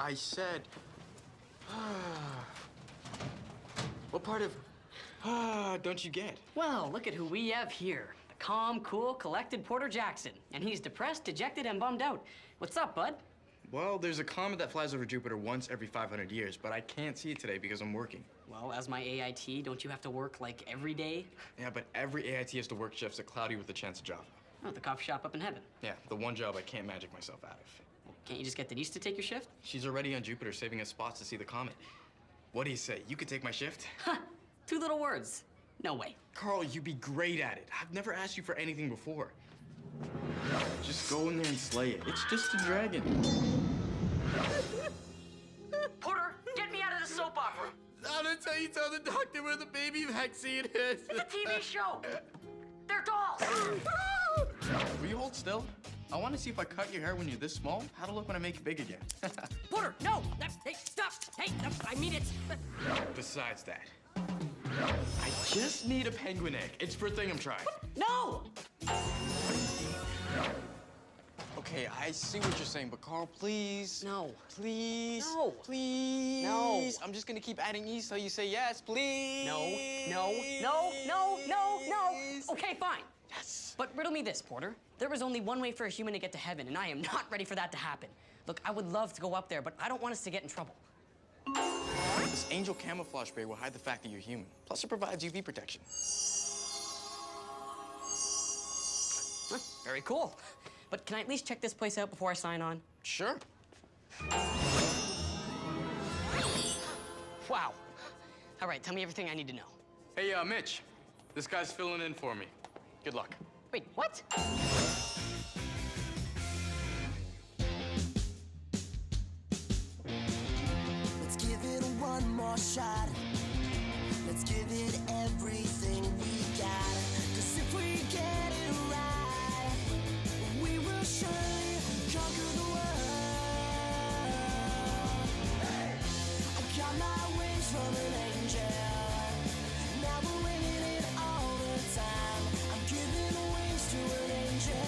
I said... What part of don't you get? Well, look at who we have here. The calm, cool, collected Porter Jackson. And he's depressed, dejected, and bummed out. What's up, bud? Well, there's a comet that flies over Jupiter once every 500 years, but I can't see it today because I'm working. Well, as my AIT, don't you have to work, like, every day? Yeah, but every AIT has to work shifts at Cloudy with a chance of Java. Oh, the coffee shop up in heaven. Yeah, the one job I can't magic myself out of. Well, can't you just get Denise to take your shift? She's already on Jupiter saving us spots to see the comet. What do you say? You could take my shift? Ha! 2 little words. No way. Carl, you'd be great at it. I've never asked you for anything before. Just go in there and slay it. It's just a dragon. Porter, get me out of the soap opera. Not until you tell the doctor where the baby vaccine is. It's a TV show. They're dolls. Will you hold still? I want to see if I cut your hair when you're this small, how to look when I make it big again. Porter, no! Hey, stop! Hey, I mean it. Besides that, I just need a penguin egg. It's for a thing I'm trying. No! Okay, I see what you're saying, but Carl, please. No. Please. No. Please. No. I'm just gonna keep adding E so you say yes, please. No. Okay, fine. Yes. But riddle me this, Porter. There is only one way for a human to get to heaven, and I am not ready for that to happen. Look, I would love to go up there, but I don't want us to get in trouble. This Angel camouflage spray will hide the fact that you're human. Plus, it provides UV protection. Huh, very cool. But can I at least check this place out before I sign on? Sure. Wow. All right, tell me everything I need to know. Hey, Mitch. This guy's filling in for me. Good luck. Wait, what? Let's give it one more shot. Let's give it everything we got. 'Cause if we get it right, we will surely conquer the world. I got my wings from an angel. Now we're winging it all the time. I'm giving wings to an angel.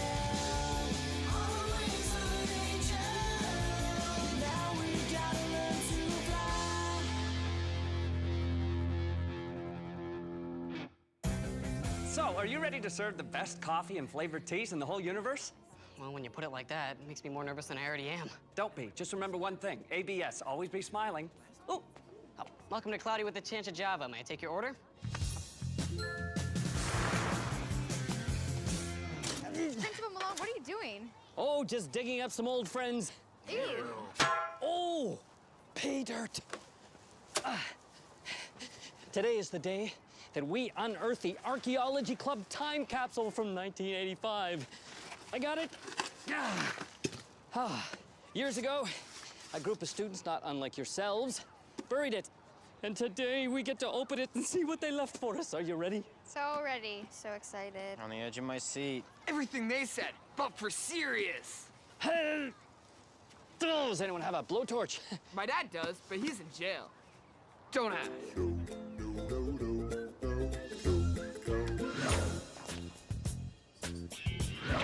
All the wings of an angel. Now we gotta learn to fly. So, are you ready to serve the best coffee and flavored teas in the whole universe? Well, when you put it like that, it makes me more nervous than I already am. Don't be. Just remember one thing. ABS, always be smiling. Oh, welcome to Cloudy with a Chance of Java. May I take your order? Principal Malone, what are you doing? Oh, just digging up some old friends. Ew. Oh, pay dirt. Today is the day that we unearth the Archaeology Club time capsule from 1985. I got it. Years ago, a group of students, not unlike yourselves, buried it. And today we get to open it and see what they left for us. Are you ready? So ready, so excited. On the edge of my seat. Everything they said, but for serious. Does anyone have a blowtorch? My dad does, but he's in jail. Don't ask.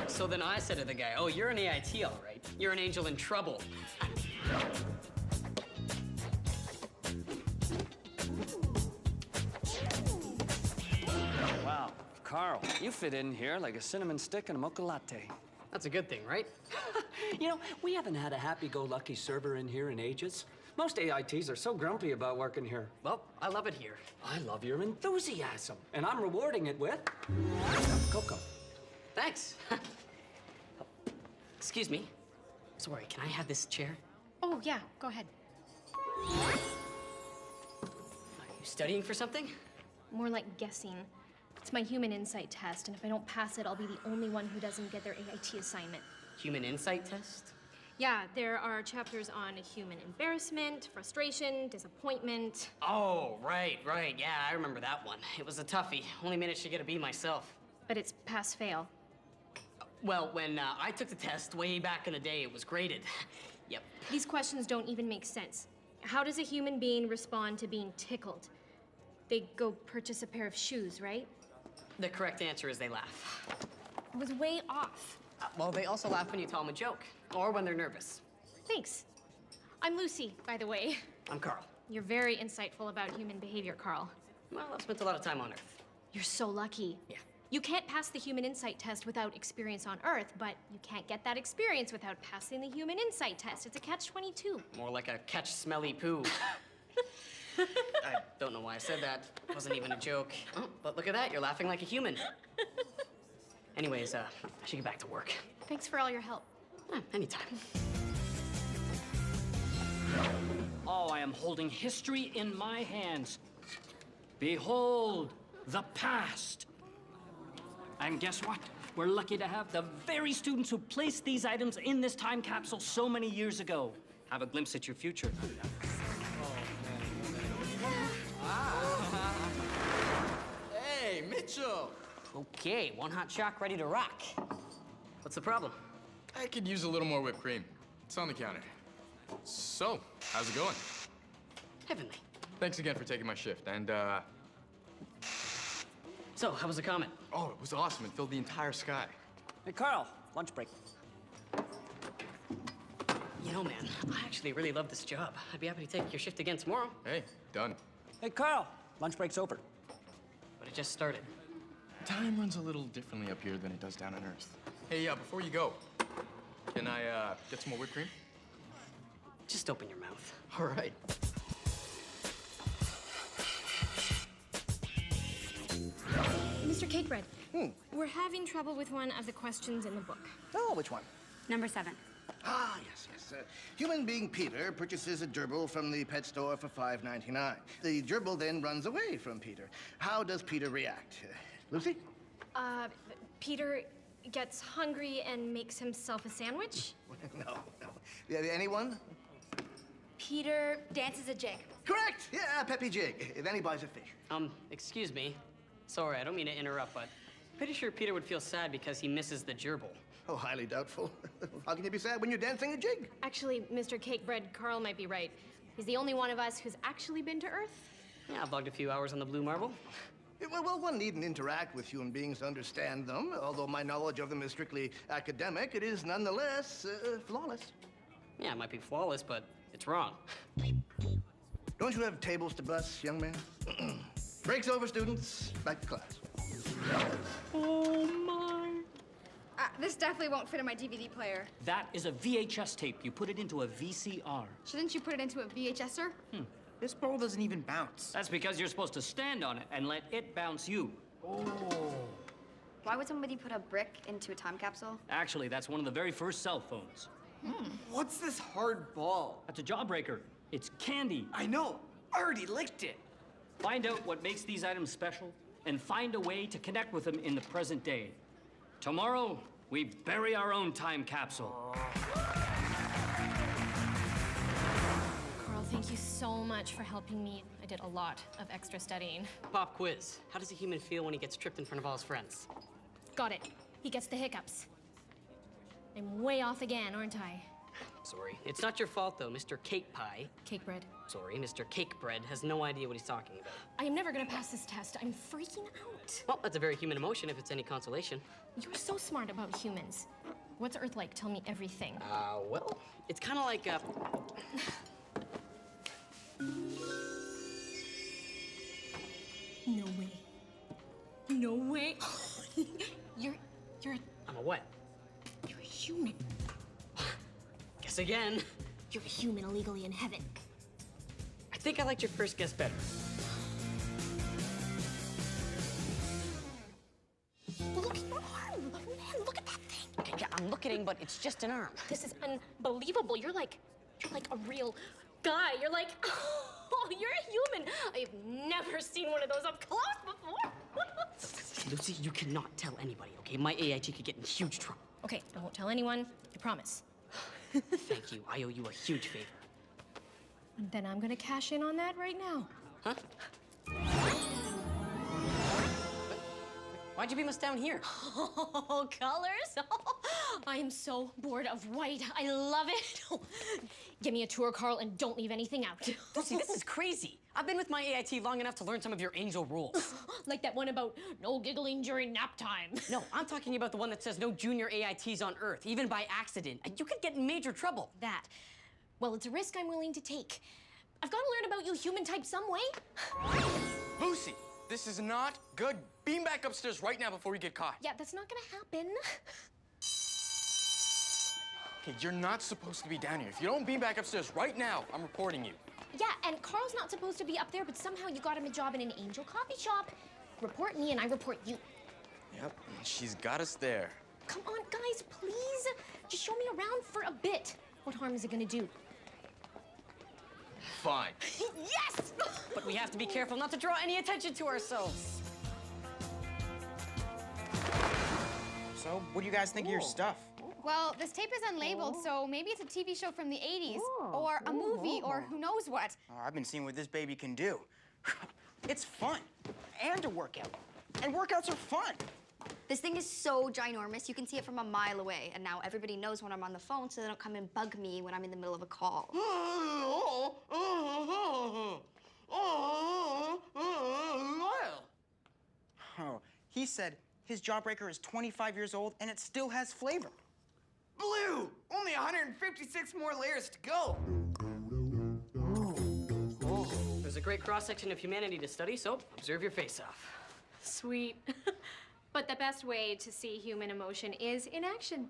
So then I said to the guy, oh, you're an AIT, all right. You're an angel in trouble. Wow, Carl, you fit in here like a cinnamon stick and a mocha latte. That's a good thing, right? You know, we haven't had a happy-go-lucky server in here in ages. Most AITs are so grumpy about working here. Well, I love it here. I love your enthusiasm, and I'm rewarding it with cocoa. Thanks. Excuse me. Sorry, can I have this chair? Oh, yeah, go ahead. Are you studying for something? More like guessing. It's my human insight test, and if I don't pass it, I'll be the only one who doesn't get their AIT assignment. Human insight test? Yeah, there are chapters on human embarrassment, frustration, disappointment. Oh, right. Yeah, I remember that one. It was a toughie. Only managed to get a B myself. But it's pass-fail. Well, when I took the test way back in the day, it was graded. Yep. These questions don't even make sense. How does a human being respond to being tickled? They go purchase a pair of shoes, right? The correct answer is they laugh. I was way off. Well, they also laugh when you tell them a joke, or when they're nervous. Thanks. I'm Lucy, by the way. I'm Carl. You're very insightful about human behavior, Carl. Well, I've spent a lot of time on Earth. You're so lucky. Yeah. You can't pass the human insight test without experience on Earth, but you can't get that experience without passing the human insight test. It's a catch-22. More like a catch smelly poo. I don't know why I said that. It wasn't even a joke. Oh, but look at that, you're laughing like a human. Anyways, I should get back to work. Thanks for all your help. Anytime. Oh, I am holding history in my hands. Behold, the past. And guess what? We're lucky to have the very students who placed these items in this time capsule so many years ago. Have a glimpse at your future. Hey, Mitchell! Okay, one hot shock ready to rock. What's the problem? I could use a little more whipped cream. It's on the counter. So, how's it going? Heavenly. Thanks again for taking my shift, and, So, how was the comet? oh, it was awesome. It filled the entire sky. Hey, Carl, lunch break. You know, man, I actually really love this job. I'd be happy to take your shift again tomorrow, Hey, done. Hey, Carl, lunch break's over. but it just started. Time runs a little differently up here than it does down on Earth. Hey, before you go, can I, get some more whipped cream? Just open your mouth. All right. Mr. Cakebread, we're having trouble with one of the questions in the book. Oh, which one? Number 7. Ah, yes. Human being Peter purchases a gerbil from the pet store for $5.99. The gerbil then runs away from Peter. How does Peter react? Lucy? Peter gets hungry and makes himself a sandwich. No. Yeah, anyone? Peter dances a jig. Correct! Yeah, Peppy Jig. Then he buys a fish. Excuse me. Sorry, I don't mean to interrupt, but pretty sure Peter would feel sad because he misses the gerbil. Oh, highly doubtful. How can you be sad when you're dancing a jig? Actually, Mr. Cakebread, Carl might be right. He's the only one of us who's actually been to Earth. Yeah, I've logged a few hours on the Blue Marble. Well, one needn't interact with human beings to understand them. Although my knowledge of them is strictly academic, it is nonetheless flawless. Yeah, it might be flawless, but it's wrong. Don't you have tables to bus, young man? Breaks over, students. Back to class. Oh my. This definitely won't fit in my DVD player. That is a VHS tape. You put it into a VCR. Shouldn't you put it into a VHSer? This ball doesn't even bounce. That's because you're supposed to stand on it and let it bounce you. Why would somebody put a brick into a time capsule? Actually, that's one of the very first cell phones. What's this hard ball? That's a jawbreaker. It's candy. I know. I already licked it. Find out what makes these items special and find a way to connect with them in the present day. Tomorrow, we bury our own time capsule. Carl, thank you so much for helping me. I did a lot of extra studying. Pop quiz. How does a human feel when he gets tripped in front of all his friends? Got it. He gets the hiccups. I'm way off again, aren't I? Sorry. It's not your fault, though, Mr. Cake Pie. Cakebread. Sorry, Mr. Cake Bread has no idea what he's talking about. I am never gonna pass this test. I'm freaking out. Well, that's a very human emotion if it's any consolation. You're so smart about humans. What's Earth like? Tell me everything. Well, it's kind of like, No way. No way. you're I'm a what? a human. Guess again. You're a human illegally in heaven. I think I liked your first guess better. Look at your arm. Man, look at that thing. Okay, yeah, I'm looking, but it's just an arm. This is unbelievable. You're like a real guy. You're like, oh, you're a human. I've never seen one of those up close before. Lucy, you cannot tell anybody, okay? My AIT could get in huge trouble. Okay, I won't tell anyone. I promise. Thank you. I owe you a huge favor. And then I'm gonna cash in on that right now. Huh? Why'd you beam us down here? Oh, colors? I am so bored of white. I love it. Give me a tour, Carl, and don't leave anything out. Lucy, this is crazy. I've been with my AIT long enough to learn some of your angel rules. Like that one about no giggling during nap time. No, I'm talking about the one that says no junior AITs on Earth, even by accident. You could get in major trouble. That. Well, it's a risk I'm willing to take. I've got to learn about you human type some way. Lucy, this is not good. Beam back upstairs right now before we get caught. Yeah, that's not gonna happen. Okay, you're not supposed to be down here. If you don't beam back upstairs right now, I'm reporting you. Yeah, and Carl's not supposed to be up there, but somehow you got him a job in an Angel Coffee shop. Report me and I report you. Yep, she's got us there. Come on, guys, please. Just show me around for a bit. What harm is it gonna do? Fine. Yes! But we have to be careful not to draw any attention to ourselves. So, what do you guys think of your stuff? Well, this tape is unlabeled, so maybe it's a TV show from the 80s, or a movie, or who knows what. Oh, I've been seeing what this baby can do. It's fun, and a workout. And workouts are fun. This thing is so ginormous, you can see it from a mile away, and now everybody knows when I'm on the phone, so they don't come and bug me when I'm in the middle of a call. Oh, he said his jawbreaker is 25 years old and it still has flavor. Blue! Only 156 more layers to go. There's a great cross-section of humanity to study, so observe your face-off. Sweet. But the best way to see human emotion is in action.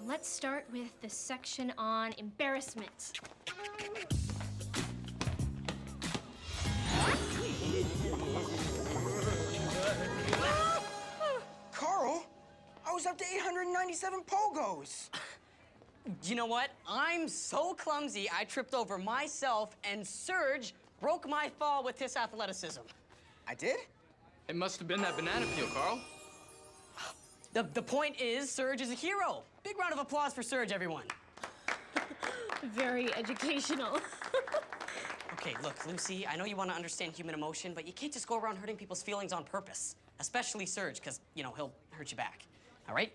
Let's start with the section on embarrassment. Carl, I was up to 897 pogos. You know what? I'm so clumsy, I tripped over myself, and Serge broke my fall with his athleticism. I did? It must have been that banana peel, Carl. The point is, Serge is a hero. Big round of applause for Serge, everyone. Very educational. Okay, look, Lucy, I know you want to understand human emotion, but you can't just go around hurting people's feelings on purpose. Especially Serge, because, you know, he'll hurt you back. All right?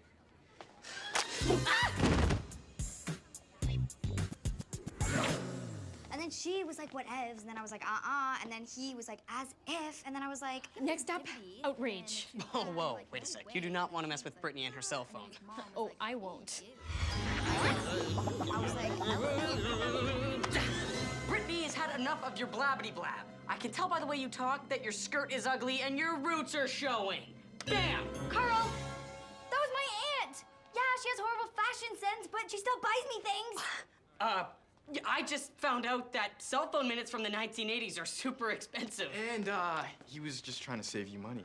And then she was like, whatevs, and then I was like, and then he was like, as if, and then I was like, Next up, outrage. Oh, whoa, wait a sec. You do not want to mess with Brittany and her cell phone. Oh, I won't. I was like, Brittany has had enough of your blabbity blab. I can tell by the way you talk that your skirt is ugly and your roots are showing. Bam! Carl, that was my aunt. Yeah, she has horrible fashion sense, but she still buys me things. I just found out that cell phone minutes from the 1980s are super expensive. And, he was just trying to save you money.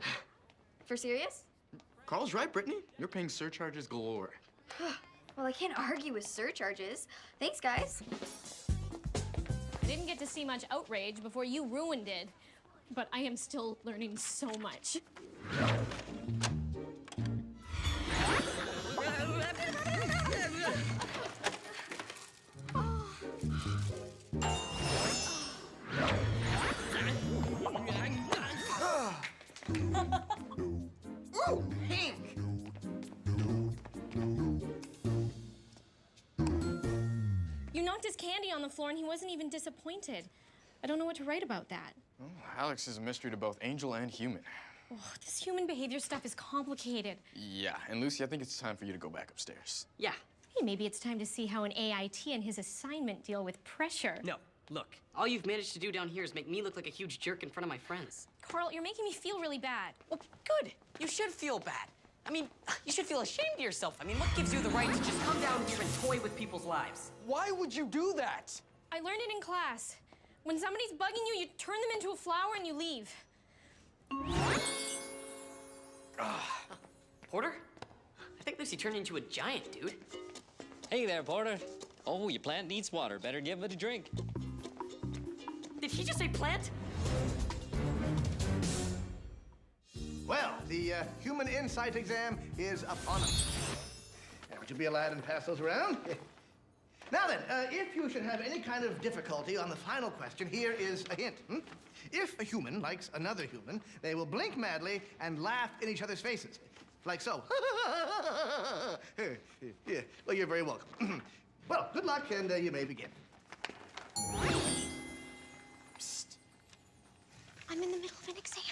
For serious? Carl's right, Brittany. You're paying surcharges galore. Well, I can't argue with surcharges. Thanks, guys. I didn't get to see much outrage before you ruined it, but I am still learning so much. Ooh, pink! You knocked his candy on the floor and he wasn't even disappointed. I don't know what to write about that. Oh, Alex is a mystery to both Angel and human. Oh, this human behavior stuff is complicated. Yeah, and Lucy, I think it's time for you to go back upstairs. Yeah. Hey, maybe it's time to see how an AIT and his assignment deal with pressure. No, look. All you've managed to do down here is make me look like a huge jerk in front of my friends. Carl, you're making me feel really bad. Well, good. You should feel bad. I mean, you should feel ashamed of yourself. I mean, what gives you the right to just come down here and toy with people's lives? Why would you do that? I learned it in class. When somebody's bugging you, you turn them into a flower and you leave. Porter? I think Lucy turned into a giant, dude. Hey there, Porter. Oh, your plant needs water. Better give it a drink. Did he just say plant? Well, the human insight exam is upon us. Would you be a lad and pass those around? Now then, if you should have any kind of difficulty on the final question, here is a hint. If a human likes another human, they will blink madly and laugh in each other's faces. Like so. Yeah, well, you're very welcome. Well, good luck, and you may begin. Psst. I'm in the middle of an exam.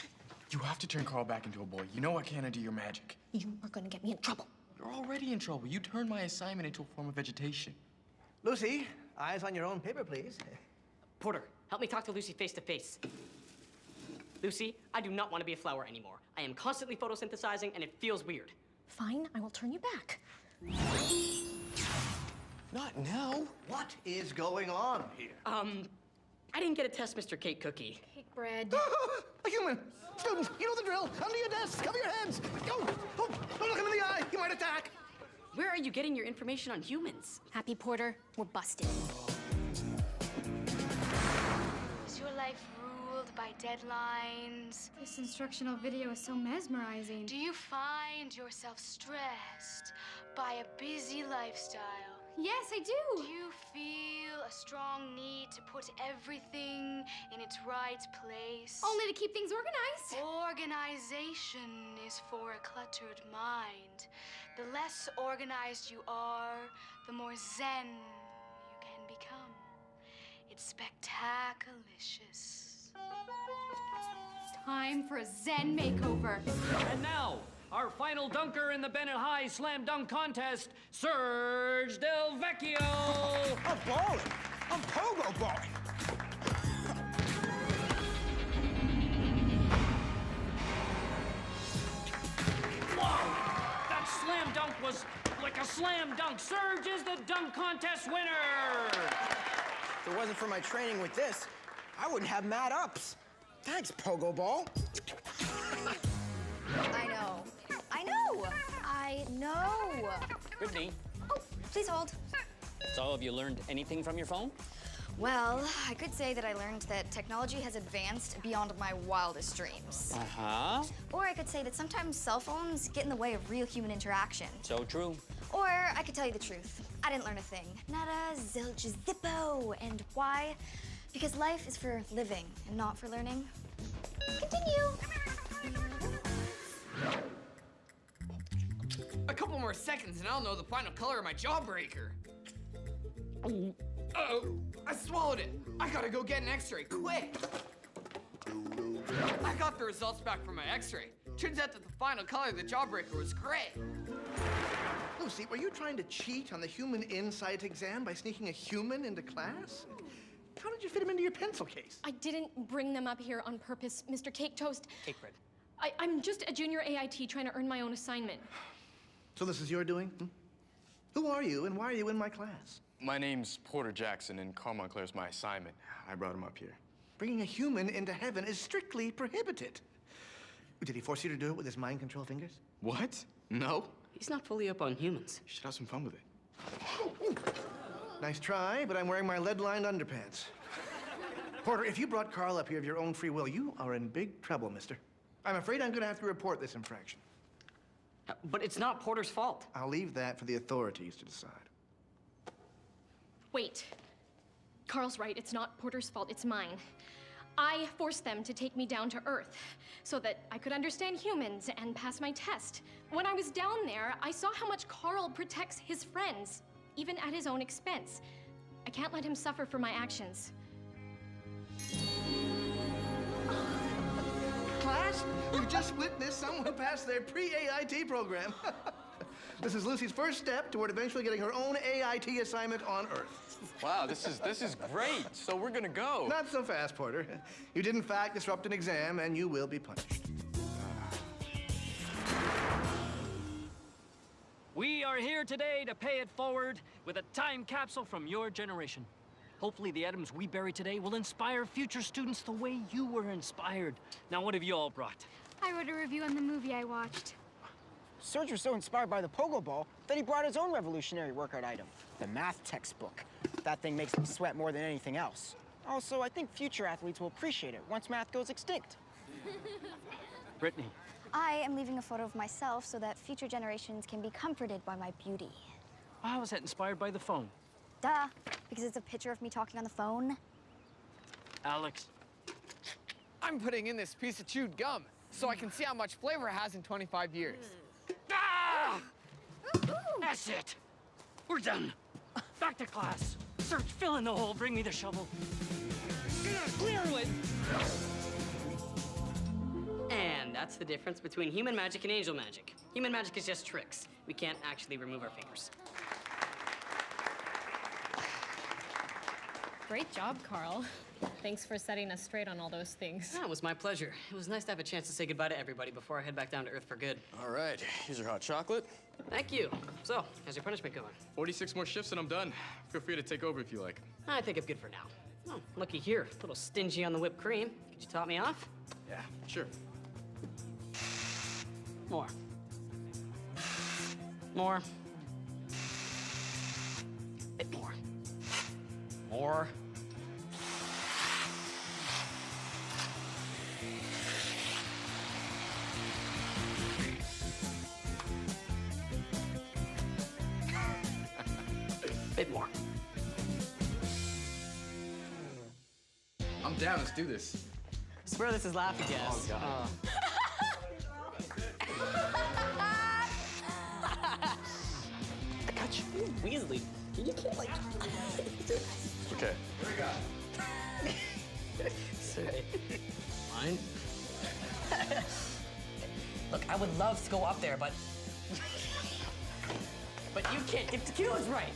You have to turn Carl back into a boy. You know I can't undo your magic. You are gonna get me in trouble. You're already in trouble. You turned my assignment into a form of vegetation. Lucy, eyes on your own paper, please. Porter, help me talk to Lucy face to face. Lucy, I do not want to be a flower anymore. I am constantly photosynthesizing, and it feels weird. Fine, I will turn you back. Not now. What is going on here? I didn't get a test, Mr. Cake Cookie. Cake bread. A human! Students, you know the drill. Under your desks, cover your heads. Don't look him in the eye. He might attack. Where are you getting your information on humans? Happy Porter, we're busted. Is your life ruled by deadlines? This instructional video is so mesmerizing. Do you find yourself stressed by a busy lifestyle? Yes, I do. Do you feel a strong need to put everything in its right place? Only to keep things organized. Organization is for a cluttered mind. The less organized you are, the more zen you can become. It's spectaculicious. Time for a Zen makeover. And now, our final dunker in the Bennett High Slam Dunk Contest, Serge Del Vecchio! I'm balling. I'm pogo balling. Wow! That slam dunk was like a slam dunk. Serge is the dunk contest winner! If it wasn't for my training with this, I wouldn't have mad ups. Thanks, pogo ball. I know. I know. Brittany, Oh, please hold. so have you learned anything from your phone? Well, I could say that I learned that technology has advanced beyond my wildest dreams. Uh-huh. Or I could say that sometimes cell phones get in the way of real human interaction. So true. Or I could tell you the truth. I didn't learn a thing. Nada, zilch, zippo. And why? Because life is for living and not for learning. Continue. A couple more seconds and I'll know the final color of my jawbreaker. Uh-oh, I swallowed it. I gotta go get an x-ray, quick. I got the results back from my x-ray. Turns out that the final color of the jawbreaker was gray. Lucy, were you trying to cheat on the human insight exam by sneaking a human into class? How did you fit him into your pencil case? I didn't bring them up here on purpose, Mr. Cake Toast. Cake bread. I'm just a junior AIT trying to earn my own assignment. So this is your doing? Who are you and why are you in my class? My name's Porter Jackson, and Carl Montclair's my assignment. I brought him up here. Bringing a human into heaven is strictly prohibited. Did he force you to do it with his mind control fingers? What? No. He's not fully up on humans. You should have some fun with it. Nice try, but I'm wearing my lead-lined underpants. Porter, if you brought Carl up here of your own free will, you are in big trouble, mister. I'm afraid I'm gonna have to report this infraction. But it's not Porter's fault. I'll leave that for the authorities to decide. Wait. Carl's right. It's not Porter's fault. It's mine. I forced them to take me down to Earth so that I could understand humans and pass my test. When I was down there, I saw how much Carl protects his friends, even at his own expense. I can't let him suffer for my actions. Class, you just witnessed someone pass their pre-AIT program. This is Lucy's first step toward eventually getting her own AIT assignment on Earth. Wow, this is great. So we're gonna go. Not so fast, Porter. You did, in fact, disrupt an exam, and you will be punished. We are here today to pay it forward with a time capsule from your generation. Hopefully the atoms we bury today will inspire future students the way you were inspired. Now, what have you all brought? I wrote a review on the movie I watched. Serge was so inspired by the pogo ball that he brought his own revolutionary workout item, the math textbook. That thing makes me sweat more than anything else. Also, I think future athletes will appreciate it once math goes extinct. Brittany. I am leaving a photo of myself so that future generations can be comforted by my beauty. How was that inspired by the phone? Duh, because it's a picture of me talking on the phone. Alex. I'm putting in this piece of chewed gum so I can see how much flavor it has in 25 years. Ah! That's it. We're done. Back to class. Serge, fill in the hole. Bring me the shovel. Clear it. And That's the difference between human magic and angel magic. Human magic is just tricks. We can't actually remove our fingers. Great job, Carl. Thanks for setting us straight on all those things. Yeah, it was my pleasure. It was nice to have a chance to say goodbye to everybody before I head back down to Earth for good. All right, here's your hot chocolate. Thank you. So, how's your punishment going? 46 more shifts and I'm done. Feel free to take over if you like. I think I'm good for now. Oh, looky here. A little stingy on the whipped cream. Could you top me off? Yeah, sure. More. More. Bit more. More. Bit more. I'm down, let's do this. I swear this is laughing gas. Oh, God. I got you. Weasley. You can't, like... Okay. Here we go. Sorry. Mine? Look, I would love to go up there, but... but you can't get the cues right.